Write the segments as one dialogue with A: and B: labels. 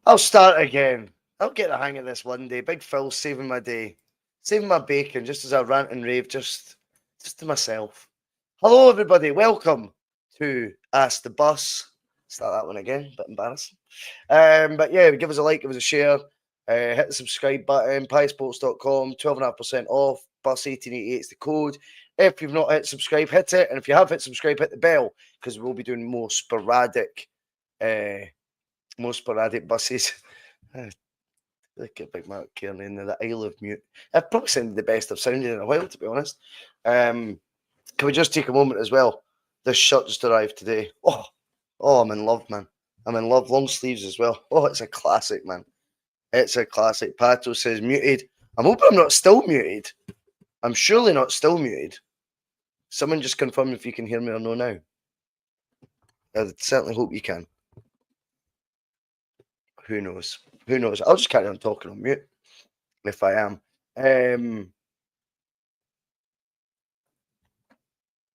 A: I'll start again. I'll get the hang of this one day. Big Phil saving my day. Saving my bacon just as I rant and rave just to myself. Hello everybody, welcome to Ask the Bus. Start that one again, bit embarrassing. But yeah, give us a like, give us a share, hit the subscribe button, piesports.com, 12.5% off, bus 1888 is the code. If you've not hit subscribe, hit it, and if you have hit subscribe, hit the bell, because we'll be doing more sporadic buses. Look at Big Mark Kearney in the Isle of Mute. I've probably sounded the best I've sounded in a while, to be honest. Can we just take a moment as well? This shirt just arrived today. Oh, I'm in love, man. I'm in love. Long sleeves as well. Oh, it's a classic, man. It's a classic. Pato says muted. I'm hoping I'm not still muted. I'm surely not still muted. Someone just confirm if you can hear me or no now. I certainly hope you can. Who knows? Who knows? I'll just carry on talking on mute if I am.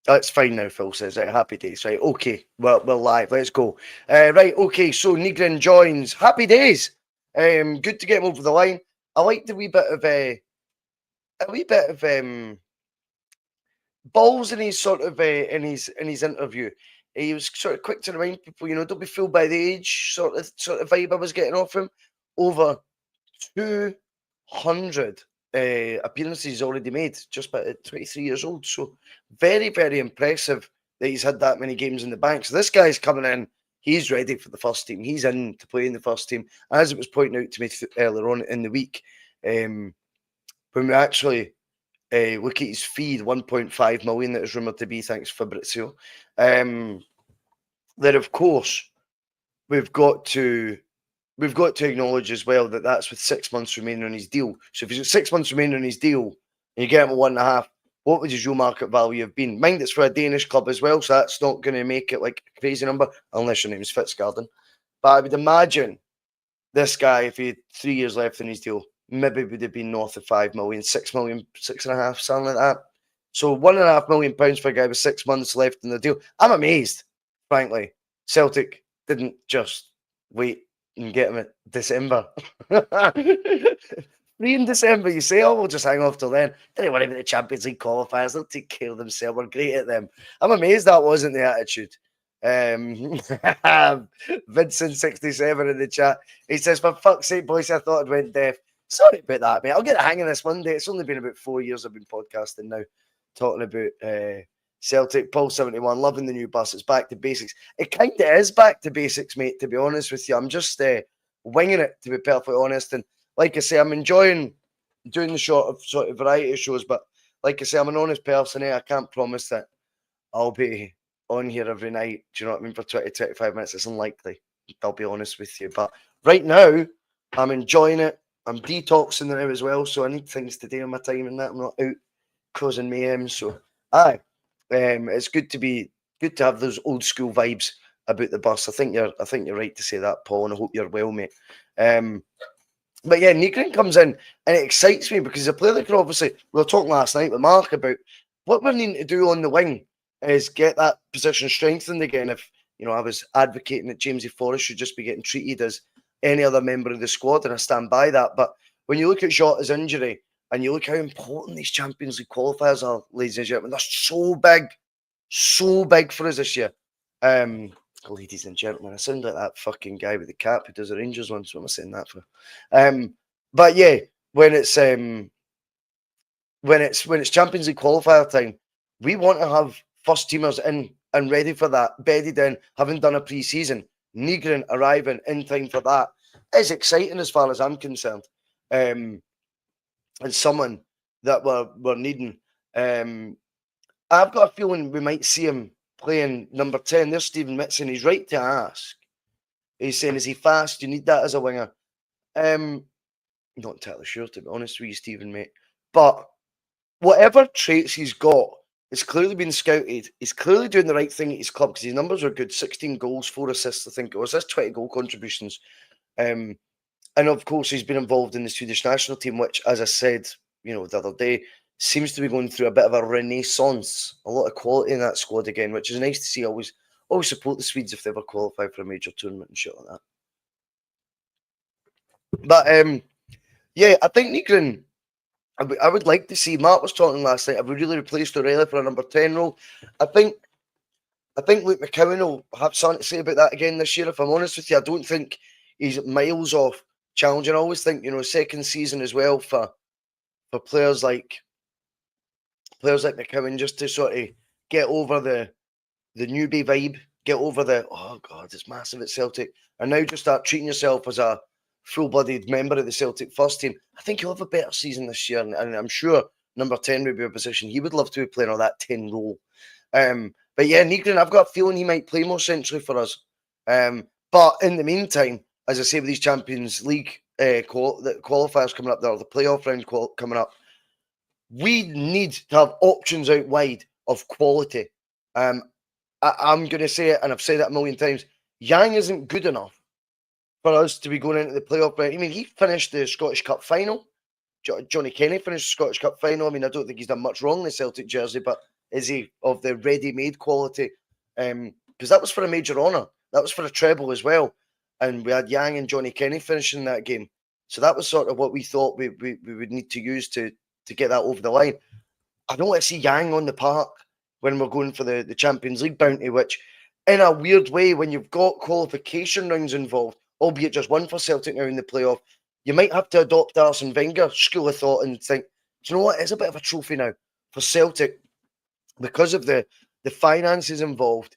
A: That's fine now, Phil says. Right, happy days. Right, okay. Well, we're live. Let's go. Right, okay. So Nygren joins. Happy days. Good to get him over the line. I like the wee bit of balls in his sort of in his interview. He was sort of quick to remind people, don't be fooled by the age sort of vibe I was getting off him. Over 200 appearances he's already made, just by 23 years old. So very, very impressive that he's had that many games in the bank. So this guy's coming in. He's ready for the first team. He's in to play in the first team. As it was pointed out to me earlier on in the week, when we actually look at his fee, 1.5 million that is rumoured to be, thanks Fabrizio. Then, of course, we've got to acknowledge as well that that's with 6 months remaining on his deal. So if he's got 6 months remaining on his deal and you get him at 1.5, what would his real market value have been? Mind it's for a Danish club as well, so that's not going to make it like a crazy number unless your name's Fitzgarden. But I would imagine this guy, if he had 3 years left in his deal, maybe would have been north of 5 million, 6 million, 6.5, something like that. So £1.5 million for a guy with 6 months left in the deal. I'm amazed, frankly. Celtic didn't just wait and get him at December. 3 in December, you say, oh, we'll just hang off till then. Don't worry about the Champions League qualifiers. They'll take care of themselves. We're great at them. I'm amazed that wasn't the attitude. Vincent67 in the chat. He says, for fuck's sake, boys, I thought I'd went deaf. Sorry about that, mate. I'll get a hang of this one day. It's only been about 4 years I've been podcasting now, talking about Celtic. Paul 71, loving the new bus. It's back to basics. It kind of is back to basics, mate, to be honest with you. I'm just winging it, to be perfectly honest. And like I say, I'm enjoying doing the sort of variety shows. But like I say, I'm an honest person. I can't promise that I'll be on here every night. Do you know what I mean? For 20, 25 minutes. It's unlikely. I'll be honest with you. But right now, I'm enjoying it. I'm detoxing now as well. So I need things to do in my time and that. I'm not out causing mayhem. So it's good to have those old school vibes about the bus. I think you're right to say that, Paul, and I hope you're well, mate. But yeah, Nygren comes in and it excites me because he's a player that can obviously, we were talking last night with Mark about what we're needing to do on the wing is get that position strengthened again. If, I was advocating that Jamesy Forrest should just be getting treated as any other member of the squad, and I stand by that. But when you look at Jota's injury and you look how important these Champions League qualifiers are, ladies and gentlemen, they're so big for us this year. Ladies and gentlemen, I sound like that fucking guy with the cap who does the Rangers ones. What am I saying that for? But yeah, when it's Champions League qualifier time, we want to have first teamers in and ready for that, bedded in, having done a pre-season. Nygren arriving in time for that is exciting as far as I'm concerned. And someone that we're needing. I've got a feeling we might see him playing number 10. There's Stephen Mitson. He's right to ask. He's saying, is he fast? You need that as a winger. Not entirely sure, to be honest with you, Stephen, mate. But whatever traits he's got, it's clearly been scouted. He's clearly doing the right thing at his club because his numbers are good. 16 goals, 4 assists, I think it was. That's 20 goal contributions. And of course, he's been involved in the Swedish national team, which, as I said, the other day, seems to be going through a bit of a renaissance. A lot of quality in that squad again, which is nice to see. Always support the Swedes if they ever qualify for a major tournament and shit like that. But yeah, I think Nygren. I would like to see. Mark was talking last night. Have we really replaced O'Reilly for a number 10 role? I think Luke McCowan will have something to say about that again this year. If I'm honest with you, I don't think he's miles off challenging. I always think, second season as well for players like McCowan, just to sort of get over the newbie vibe, get over the, oh God, it's massive at Celtic, and now just start treating yourself as a full-blooded member of the Celtic first team. I think he'll have a better season this year, and I'm sure number 10 would be a position he would love to be playing on that 10 role. But yeah, Nygren, I've got a feeling he might play more centrally for us. But in the meantime, as I say, with these Champions League the qualifiers coming up there, the playoff round coming up, we need to have options out wide of quality. I'm going to say it, and I've said it a million times. Yang isn't good enough for us to be going into the playoff round. I mean, he finished the Scottish Cup final. Johnny Kenny finished the Scottish Cup final. I mean, I don't think he's done much wrong in the Celtic jersey, but is he of the ready-made quality? Because that was for a major honour. That was for a treble as well. And we had Yang and Johnny Kenny finishing that game. So that was sort of what we thought we would need to use to get that over the line. I don't want to see Yang on the park when we're going for the Champions League bounty, which in a weird way, when you've got qualification rounds involved, albeit just one for Celtic now in the playoff, you might have to adopt Arsene Wenger's school of thought and think, do you know what? It's a bit of a trophy now for Celtic because of the finances involved.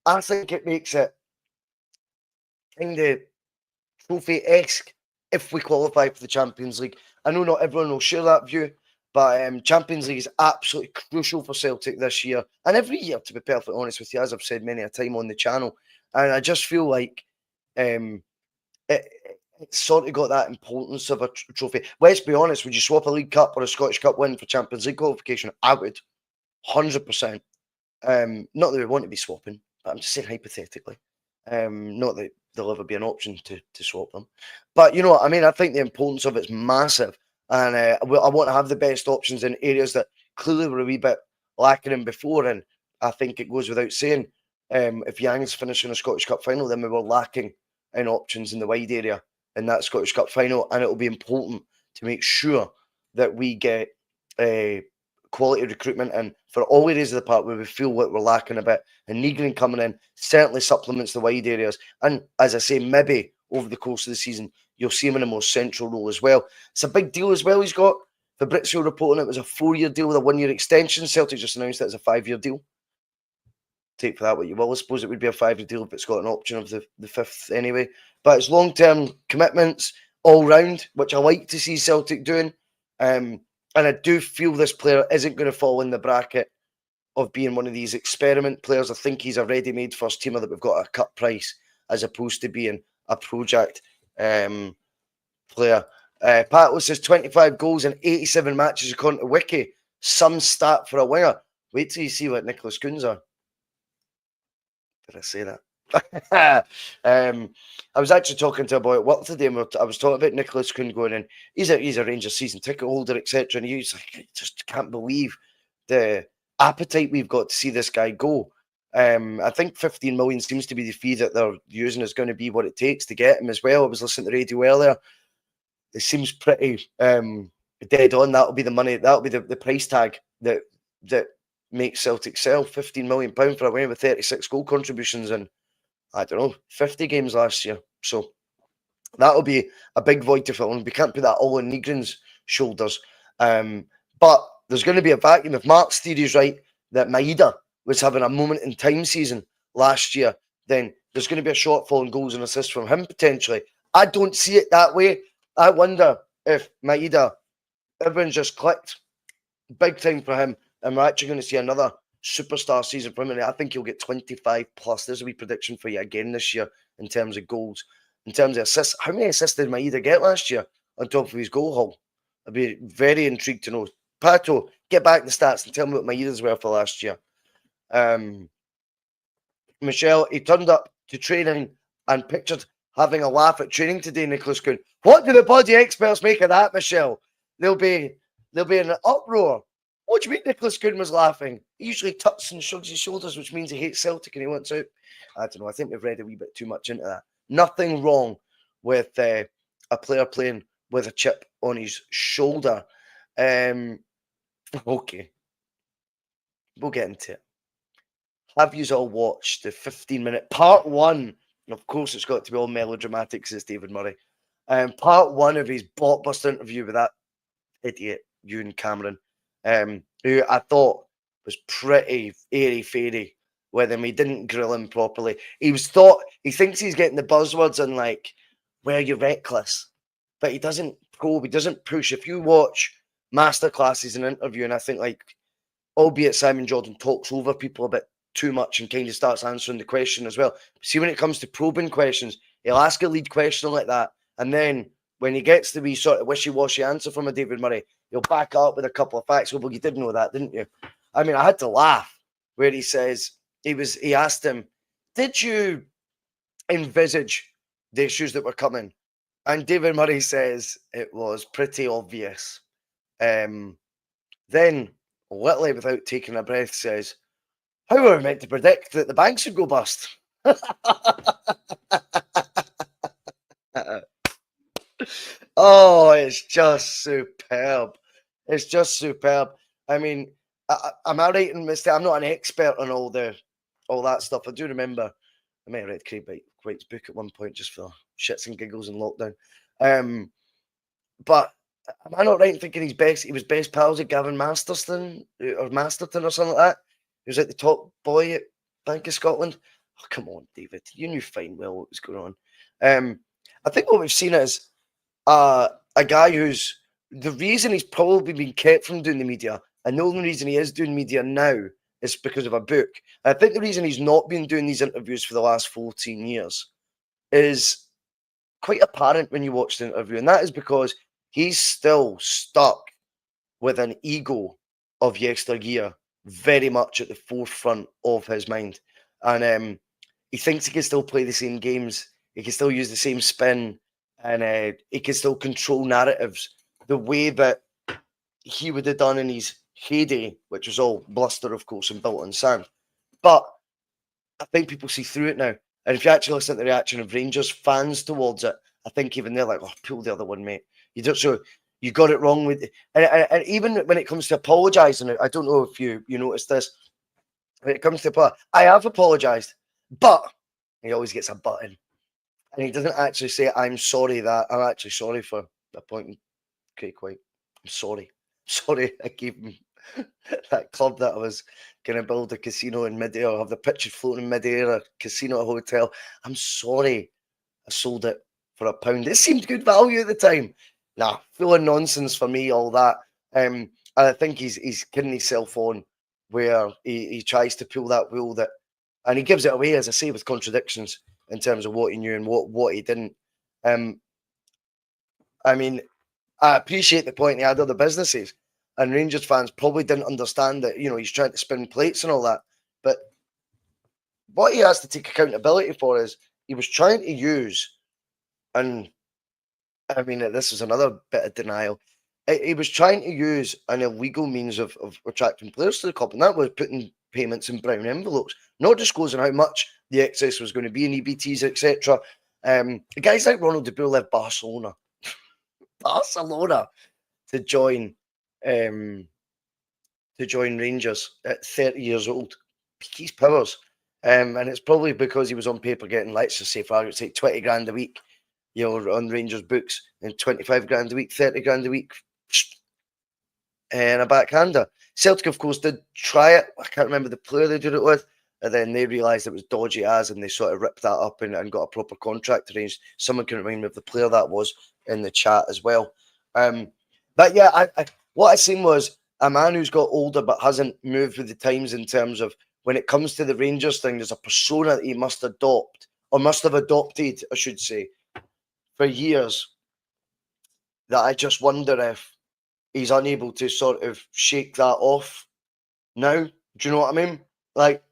A: I think it makes it kind of trophy-esque if we qualify for the Champions League. I know not everyone will share that view, but Champions League is absolutely crucial for Celtic this year and every year, to be perfectly honest with you, as I've said many a time on the channel. And I just feel like it's sort of got that importance of a trophy. Let's be honest, would you swap a League Cup or a Scottish Cup win for Champions League qualification? I would, 100%. Not that we want to be swapping, but I'm just saying hypothetically. Not that there'll ever be an option to swap them. But you know what I mean? I think the importance of it's massive. And I want to have the best options in areas that clearly were a wee bit lacking in before. And I think it goes without saying, if Yang's finishing a Scottish Cup final, then we were lacking in options in the wide area in that Scottish Cup final. And it'll be important to make sure that we get quality recruitment in for all areas of the park where we feel like we're lacking a bit. And Nygren coming in certainly supplements the wide areas. And as I say, maybe over the course of the season, you'll see him in a more central role as well. It's a big deal as well he's got. Fabrizio reporting it was a 4-year deal with a 1-year extension. Celtic just announced that as a 5-year deal. Take for that what you will. I suppose it would be a 5-year deal if it's got an option of the fifth anyway. But it's long-term commitments all round, which I like to see Celtic doing. And I do feel this player isn't going to fall in the bracket of being one of these experiment players. I think he's a ready-made first teamer that we've got a cut price as opposed to being a project player. Patlo says 25 goals in 87 matches according to Wiki. Some stat for a winger. Wait till you see what Nicholas Kuhn's are. Did I say that? I was actually talking to a boy at work today, and I was talking about Nicholas Kuhn going in. He's a Rangers season ticket holder, etc. And he's like, I just can't believe the appetite we've got to see this guy go. I think 15 million seems to be the fee that they're using is going to be what it takes to get him as well. I was listening to the radio earlier. It seems pretty dead on. That'll be the money. That'll be the price tag that makes Celtic sell £15 million for a winner with 36 goal contributions in, I don't know, 50 games last year. So that'll be a big void to fill, and we can't put that all on Nygren's shoulders. But there's going to be a vacuum. If Mark's theory is right, that Maeda was having a moment in time season last year, then there's going to be a shortfall in goals and assists from him potentially. I don't see it that way. I wonder if Maeda, everyone's just clicked. Big time for him. And we're actually going to see another superstar season from him. And I think he'll get 25 plus. There's a wee prediction for you again this year in terms of goals. In terms of assists, how many assists did Maeda get last year on top of his goal haul? I'd be very intrigued to know. Pato, get back the stats and tell me what Maeda's were for last year. Michelle, he turned up to training and pictured having a laugh at training today, Nicholas Kuhn. What do the body experts make of that, Michelle? They'll be in an uproar. What do you mean Nicholas Kuhn was laughing? He usually tucks and shrugs his shoulders, which means he hates Celtic and he wants out. I don't know. I think we've read a wee bit too much into that. Nothing wrong with a player playing with a chip on his shoulder. Okay, we'll get into it. Have you all watched the 15-minute part one? Of course, it's got to be all melodramatic because it's David Murray. Part one of his blockbuster interview with that idiot, Ewan Cameron, who I thought was pretty airy-fairy with him. He didn't grill him properly. He thinks he's getting the buzzwords and like, where you're reckless, but he doesn't probe, he doesn't push. If you watch masterclasses and interview, and I think like, albeit Simon Jordan talks over people a bit too much and kind of starts answering the question as well. See, when it comes to probing questions, he'll ask a lead question like that, and then when he gets the wee sort of wishy-washy answer from a David Murray, he'll back up with a couple of facts. Well, you did know that, didn't you? I mean, I had to laugh where he says, he asked him, did you envisage the issues that were coming? And David Murray says it was pretty obvious. Then, literally without taking a breath, says, how were we meant to predict that the banks would go bust? Oh, it's just superb. It's just superb. I mean, am I right in mistake? I'm not an expert on all that stuff. I do remember I may have read Craig White's book at one point just for shits and giggles in lockdown. But am I not right in thinking he was best pals with Gavin Masterton or something like that? He was like the top boy at Bank of Scotland. Oh, come on, David. You knew fine well what was going on. I think what we've seen is a guy who's the reason he's probably been kept from doing the media, and the only reason he is doing media now is because of a book. And I think the reason he's not been doing these interviews for the last 14 years is quite apparent when you watch the interview, and that is because he's still stuck with an ego of yesteryear very much at the forefront of his mind. And he thinks he can still play the same games, he can still use the same spin, and he can still control narratives the way that he would have done in his heyday, which was all bluster, of course, and built on sand. But I think people see through it now. And if you actually listen to the reaction of Rangers fans towards it, I think even they're like, oh, pull the other one, mate. You got it wrong with and even when it comes to apologising, I don't know if you noticed this. When it comes to I have apologised, but he always gets a but in. And he doesn't actually say, I'm sorry that I'm actually sorry for appointing Craig White. I'm sorry. Sorry, I gave him that club that I was going to build a casino in midair, or have the picture floating in midair, a casino, a hotel. I'm sorry I sold it for £1. It seemed good value at the time. Nah, full of nonsense for me, all that. I think he's kidding himself on where he tries to pull that wool that, and he gives it away, as I say, with contradictions in terms of what he knew and what he didn't. I mean, I appreciate the point he had other businesses, and Rangers fans probably didn't understand that, he's trying to spin plates and all that. But what he has to take accountability for is he was trying to use, and I mean, this is another bit of denial. He was trying to use an illegal means of attracting players to the club, and that was putting payments in brown envelopes, not disclosing how much the excess was going to be in EBTs, etc. The guys like Ronald de Boer left Barcelona to join Rangers at 30 years old. Peaky powers. And it's probably because he was on paper getting, let's just say, for argument's sake, 20 grand a week, on Rangers books, and 25 grand a week, 30 grand a week, and a backhander. Celtic, of course, did try it. I can't remember the player they did it with. And then they realised it was dodgy as, and they sort of ripped that up and got a proper contract arranged. Someone can remind me of the player that was in the chat as well. But yeah, what I seen was a man who's got older but hasn't moved with the times in terms of when it comes to the Rangers thing, there's a persona that he must adopt, or must have adopted, I should say, for years, that I just wonder if he's unable to sort of shake that off now. Do you know what I mean? Like,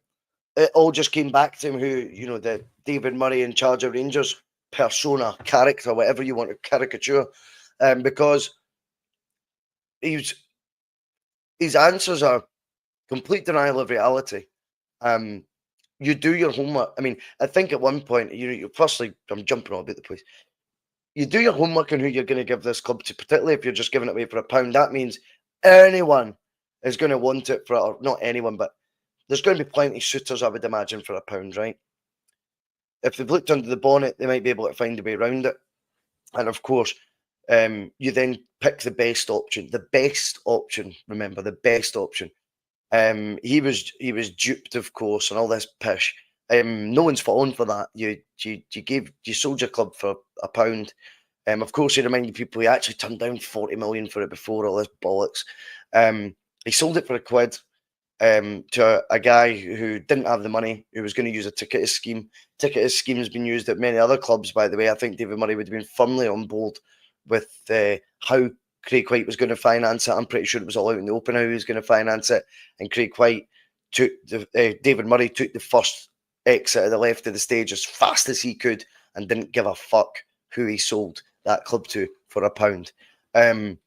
A: it all just came back to him who, the David Murray in charge of Rangers persona, character, whatever you want to caricature, because his answers are complete denial of reality. You do your homework. I mean, I think at one point, firstly, I'm jumping all about the place. you do your homework on who you're going to give this club to, particularly if you're just giving it away for £1. That means anyone is going to want it for, or not anyone, but there's going to be plenty of suitors, I would imagine, for £1, right? If they've looked under the bonnet, they might be able to find a way around it. And of course, you then pick the best option. The best option, remember, the best option. He was duped, of course, and all this pish. No one's fallen for that. You sold your club for £1. Of course, he reminded people he actually turned down 40 million for it before all this bollocks. He sold it for £1 to a guy who didn't have the money, who was going to use a ticketed scheme. Ticketed scheme has been used at many other clubs, by the way. I think David Murray would have been firmly on board with how Craig White was going to finance it. I'm pretty sure it was all out in the open how he was going to finance it. And Craig White took David Murray took the first exit at the left of the stage as fast as he could and didn't give a fuck who he sold that club to for £1. The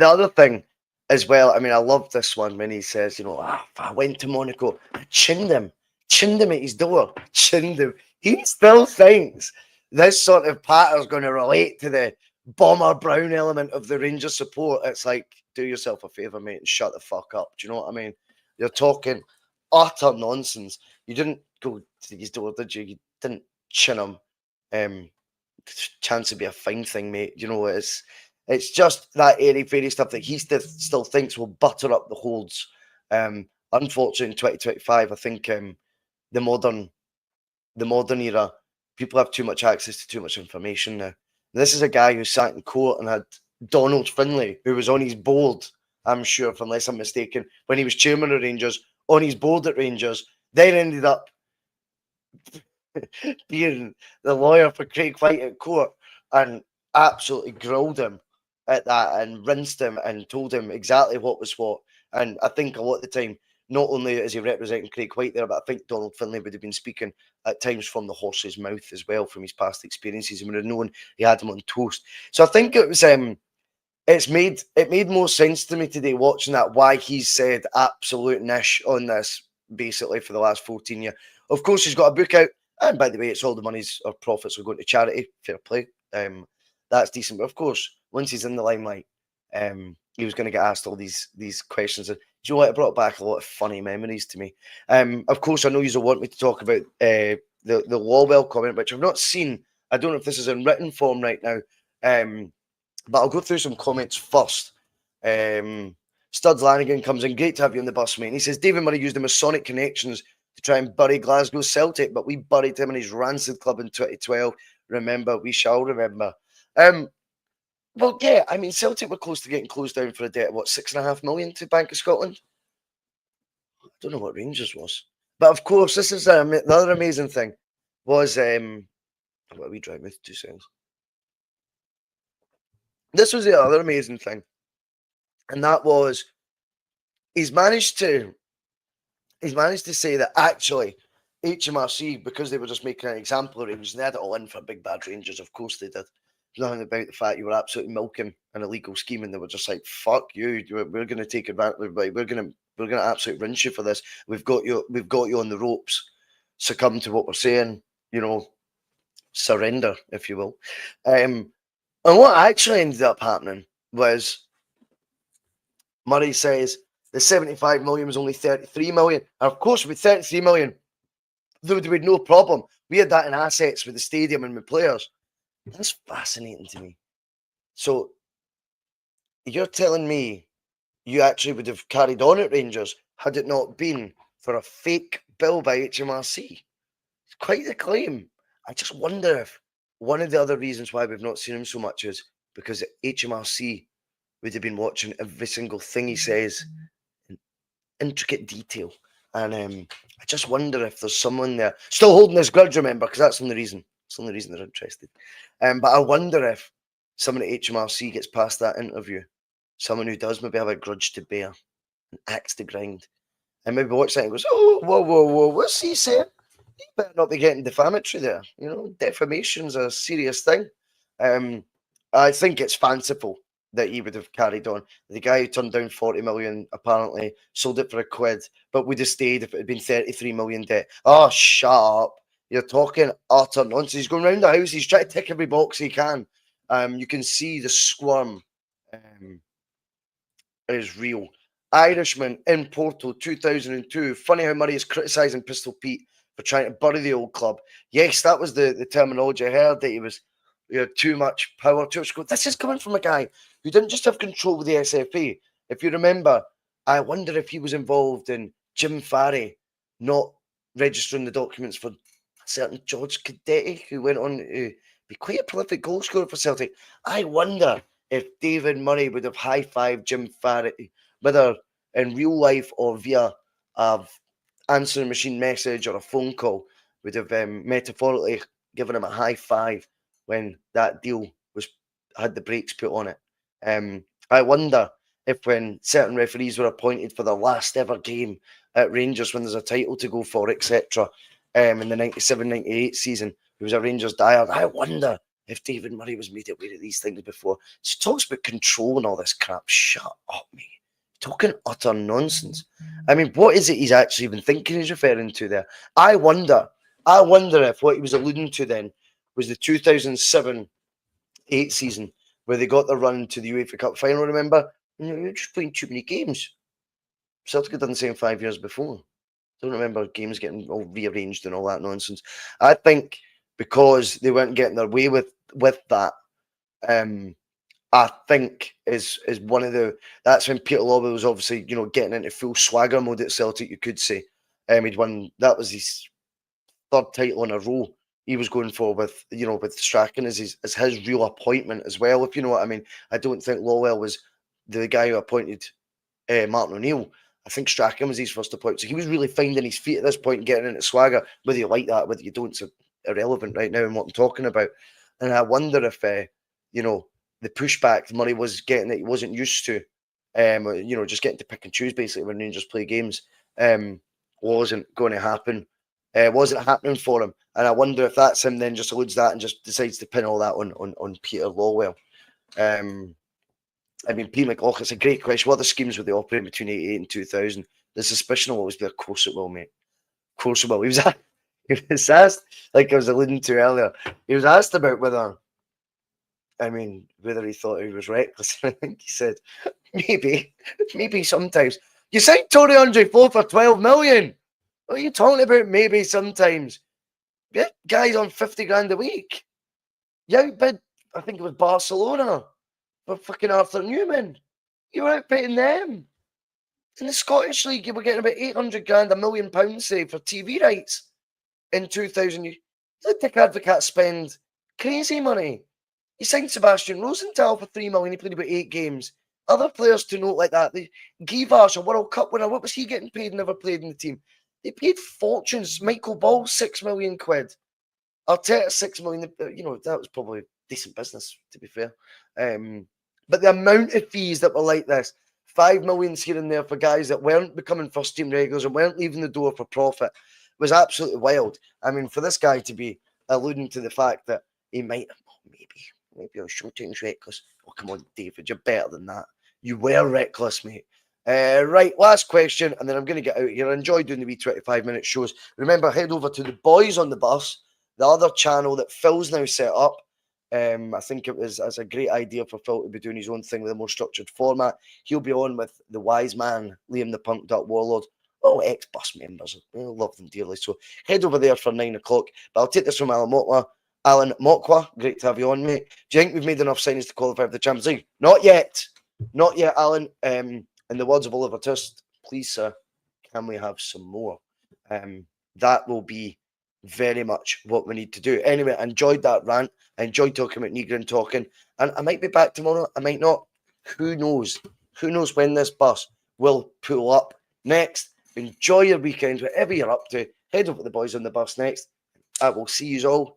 A: other thing as well, I mean, I love this one when he says, you know, I went to Monaco, I chinned him at his door, chinned him. He still thinks this sort of pattern is going to relate to the Bomber Brown element of the Rangers support. It's like, do yourself a favour, mate, and shut the fuck up. Do you know what I mean? You're talking utter nonsense. You didn't go to his door, did you? You didn't chin him. Chance to be a fine thing, mate. You know, it's just that airy-fairy stuff that he still thinks will butter up the holds. Unfortunately, in 2025, I think the modern era, people have too much access to too much information now. This is a guy who sat in court and had Donald Finlay, who was on his board, I'm sure, unless I'm mistaken, when he was chairman of Rangers, on his board at Rangers, then ended up being the lawyer for Craig White at court and absolutely grilled him at that and rinsed him and told him exactly what was what. And I think a lot of the time, not only is he representing Craig White there, but I think Donald Finlay would have been speaking at times from the horse's mouth as well, from his past experiences, and would have known he had him on toast. So I think it was it made more sense to me today watching that, why he's said absolute niche on this basically for the last 14 years. Of course, he's got a book out, and by the way, it's all the monies or profits are going to charity. Fair play. That's decent. But of course, once he's in the limelight, he was going to get asked all these questions. And do you know what? It brought back a lot of funny memories to me. Of course, I know you want me to talk about the Lawwell comment, which I've not seen. I don't know if this is in written form right now. But I'll go through some comments first. Studs Lanigan comes in. Great to have you on the bus, mate. And he says, David Murray used the Masonic connections to try and bury Glasgow Celtic, but we buried him in his rancid club in 2012. Remember, we shall remember. Well, yeah, I mean, Celtic were close to getting closed down for a debt of, what, $6.5 million to Bank of Scotland? I don't know what Rangers was. But of course, this is the other amazing thing was, what are we driving with? 2 seconds. This was the other amazing thing. And that was, he's managed to say that actually HMRC, because they were just making an example of Rangers, they had it all in for big bad Rangers. Of course they did. There's nothing about the fact you were absolutely milking an illegal scheme, and they were just like, "Fuck you! We're going to take advantage. We're going to absolutely rinse you for this. We've got you on the ropes. Succumb to what we're saying. You know, surrender, if you will." And what actually ended up happening was Murray says the 75 million was only 33 million. And of course, with 33 million, there would be no problem. We had that in assets with the stadium and with players. That's fascinating to me. So you're telling me you actually would have carried on at Rangers had it not been for a fake bill by HMRC? It's quite the claim. I just wonder if one of the other reasons why we've not seen him so much is because HMRC would have been watching every single thing he says in intricate detail. And I just wonder if there's someone there still holding this grudge, remember, because that's the only reason. It's the only reason they're interested. But I wonder if someone at HMRC gets past that interview, someone who does maybe have a grudge to bear, an axe to grind, and maybe watch that and goes, "Oh, whoa, what's he saying? He better not be getting defamatory there. You know, defamation's a serious thing." I think it's fanciful that he would have carried on. The guy who turned down 40 million apparently sold it for £1, but would have stayed if it had been 33 million debt. Oh, shut up. You're talking utter nonsense. He's going around the house. He's trying to tick every box he can. You can see the squirm is real. Irishman in Porto 2002. Funny how Murray is criticising Pistol Pete for trying to bury the old club. Yes, that was the terminology I heard, that he had too much power, too much. This is coming from a guy who didn't just have control with the SFA. If you remember, I wonder if he was involved in Jim Farry not registering the documents for a certain George Cadetti, who went on to be quite a prolific goal scorer for Celtic. I wonder if David Murray would have high-fived Jim Farry, whether in real life or via a answering machine message or a phone call, would have metaphorically given him a high five when that deal had the brakes put on it. I wonder if when certain referees were appointed for the last ever game at Rangers, when there's a title to go for, etc., in the 97-98 season, who was a Rangers diehard, I wonder if David Murray was made aware of these things before. So he talks about control and all this crap. Shut up, mate. Talking utter nonsense. I mean, what is it he's actually even thinking he's referring to there? I wonder if what he was alluding to then was the 2007-8 season where they got the run to the UEFA Cup final, remember? You're just playing too many games. Celtic had done the same 5 years before. Don't remember games getting all rearranged and all that nonsense. I think because they weren't getting their way with that, I think is one of the. That's when Peter Lawwell was obviously getting into full swagger mode at Celtic. You could say, he'd won. That was his third title in a row. He was going for with Strachan as his real appointment as well. If you know what I mean. I don't think Lawwell was the guy who appointed Martin O'Neill. I think Strachan was his first appointment. So he was really finding his feet at this point and getting into swagger. Whether you like that, whether you don't, it's irrelevant right now in what I'm talking about. And I wonder if the pushback Murray was getting that he wasn't used to, just getting to pick and choose basically when Rangers play games, wasn't going to happen. Wasn't happening for him. And I wonder if that's him then just alludes that and just decides to pin all that on Peter Lawwell. I mean, P. McLaughlin, it's a great question. What other schemes were they operating between 88 and 2000? The suspicion will always be, of course it will, mate. Of course it will. He was asked, like I was alluding to earlier, he was asked about whether he thought he was reckless. I think he said, maybe sometimes. You signed Tony Andre Flo for 12 million. What are you talking about? Maybe sometimes. Yeah, guys on 50 grand a week. You outbid, I think it was Barcelona for fucking Arthur Newman. You were outbidding them. In the Scottish League, you were getting about 800 grand, £1 million, say, for TV rights in 2000. You let Dick Advocat spend crazy money. He signed Sebastian Rosenthal for 3 million. He played about 8 games. Other players to note like that. Givars, a World Cup winner, what was he getting paid? Never played in the team. They paid fortunes. Michael Ball, 6 million quid. Arteta, 6 million. That was probably decent business, to be fair. But the amount of fees that were like this, 5 million here and there for guys that weren't becoming first team regulars and weren't leaving the door for profit, was absolutely wild. I mean, for this guy to be alluding to the fact that he might, maybe on Showtime's reckless. Oh, come on, David, you're better than that. You were reckless, mate. Right, last question, and then I'm going to get out of here. I enjoy doing the wee 25-minute shows. Remember, head over to the Boys on the Bus, the other channel that Phil's now set up. I think it was as a great idea for Phil to be doing his own thing with a more structured format. He'll be on with the wise man, Liam the Punked Up Warlord. Oh, ex-bus members. I love them dearly. So head over there for 9 o'clock. But I'll take this from Alan Mokwa. Alan Mokwa, great to have you on, mate. Do you think we've made enough signings to qualify for the Champions League? Not yet. Not yet, Alan. In the words of Oliver Twist, please, sir, can we have some more? That will be very much what we need to do. Anyway, I enjoyed that rant. I enjoyed talking about Nygren talking. And I might be back tomorrow. I might not. Who knows? Who knows when this bus will pull up next? Enjoy your weekend, whatever you're up to. Head over to the Boys on the Bus next. I will see you all